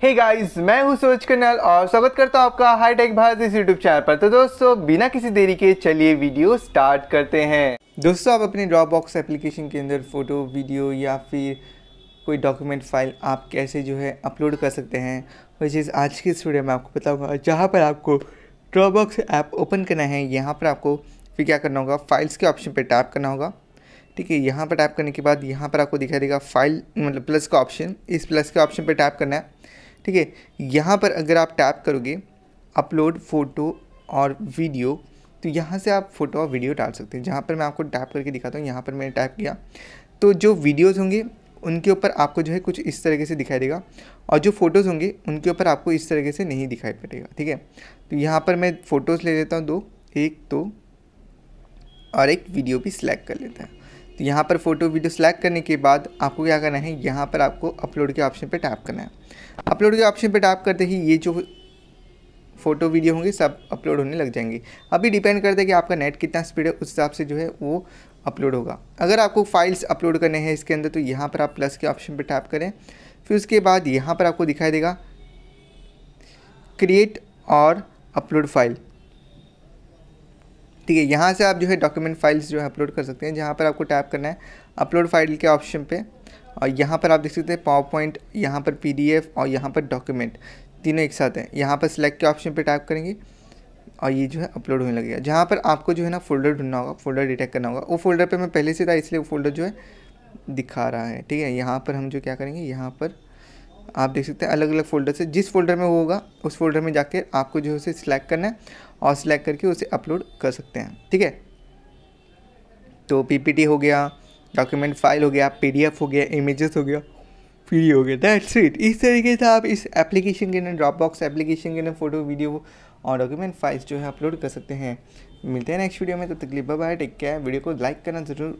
Hey guys, मैं हूं सूरज कन्याल और स्वागत करता हूं आपका हाईटेक भारत इस यूट्यूब चैनल पर। तो दोस्तों, बिना किसी देरी के चलिए वीडियो स्टार्ट करते हैं। दोस्तों, आप अपने ड्रॉपबॉक्स एप्लीकेशन के अंदर फ़ोटो, वीडियो या फिर कोई डॉक्यूमेंट फाइल आप कैसे अपलोड कर सकते हैं, वो चीज़ आज की इस वीडियो में आपको बताऊँगा। जहाँ पर आपको ड्रॉपबॉक्स ऐप ओपन करना है, यहाँ पर आपको फिर क्या करना होगा, फाइल्स के ऑप्शन पर टैप करना होगा। ठीक है, यहाँ पर टैप करने के बाद यहाँ पर आपको दिखाई देगा फाइल मतलब प्लस का ऑप्शन। इस प्लस के ऑप्शन पर टैप करना है। ठीक है, यहाँ पर अगर आप टैप करोगे अपलोड फ़ोटो और वीडियो, तो यहाँ से आप फ़ोटो और वीडियो डाल सकते हैं। जहाँ पर मैं आपको टैप करके दिखाता हूँ, यहाँ पर मैंने टैप किया तो जो वीडियोज़ होंगे उनके ऊपर आपको कुछ इस तरीके से दिखाई देगा, और जो फ़ोटोज़ होंगे उनके ऊपर आपको इस तरीके से नहीं दिखाई पड़ेगा। ठीक है, तो यहाँ पर मैं फ़ोटोज़ ले लेता हूँ दो, एक दो और एक वीडियो भी सिलेक्ट कर लेता है। तो यहाँ पर फ़ोटो वीडियो सेलेक्ट करने के बाद आपको क्या करना है, यहाँ पर आपको अपलोड के ऑप्शन पे टैप करना है। अपलोड के ऑप्शन पे टैप करते ही ये जो फ़ोटो वीडियो होंगे सब अपलोड होने लग जाएंगे। अभी डिपेंड करता है कि आपका नेट कितना स्पीड है, उस हिसाब से वो अपलोड होगा। अगर आपको फाइल्स अपलोड करने हैं इसके अंदर, तो यहाँ पर आप प्लस के ऑप्शन पर टैप करें। फिर उसके बाद यहाँ पर आपको दिखाई देगा क्रिएट और अपलोड फाइल। ठीक है, यहाँ से आप डॉक्यूमेंट फाइल्स अपलोड कर सकते हैं। जहाँ पर आपको टैप करना है अपलोड फाइल के ऑप्शन पे, और यहाँ पर आप देख सकते हैं पावर पॉइंट, यहाँ पर पीडीएफ और यहाँ पर डॉक्यूमेंट तीनों एक साथ हैं। यहाँ पर सिलेक्ट के ऑप्शन पे टैप करेंगे और ये अपलोड होने लगेगा। जहाँ पर आपको फोल्डर ढूंढना होगा, फोल्डर डिटेक्ट करना होगा। वो फोल्डर पर मैं पहले से था, इसलिए वो फोल्डर दिखा रहा है। ठीक है, यहाँ पर हम क्या करेंगे, यहाँ पर आप देख सकते हैं अलग अलग फ़ोल्डर से जिस फोल्डर में वो होगा उस फोल्डर में जाके आपको उसे सिलेक्ट करना है और सिलेक्ट करके उसे अपलोड कर सकते हैं। ठीक है, तो पीपीटी हो गया, डॉक्यूमेंट फाइल हो गया, पीडीएफ हो गया, इमेजेस हो गया, वीडियो हो गया, दैट्स इट। इस तरीके से आप इस एप्लीकेशन के अंदर, ड्रॉपबॉक्स एप्लीकेशन के अंदर फ़ोटो, वीडियो और डॉक्यूमेंट फाइल्स अपलोड कर सकते हैं। मिलते हैं नेक्स्ट वीडियो में, तो तकलीफ बाय, टेक केयर। वीडियो को लाइक करना ज़रूर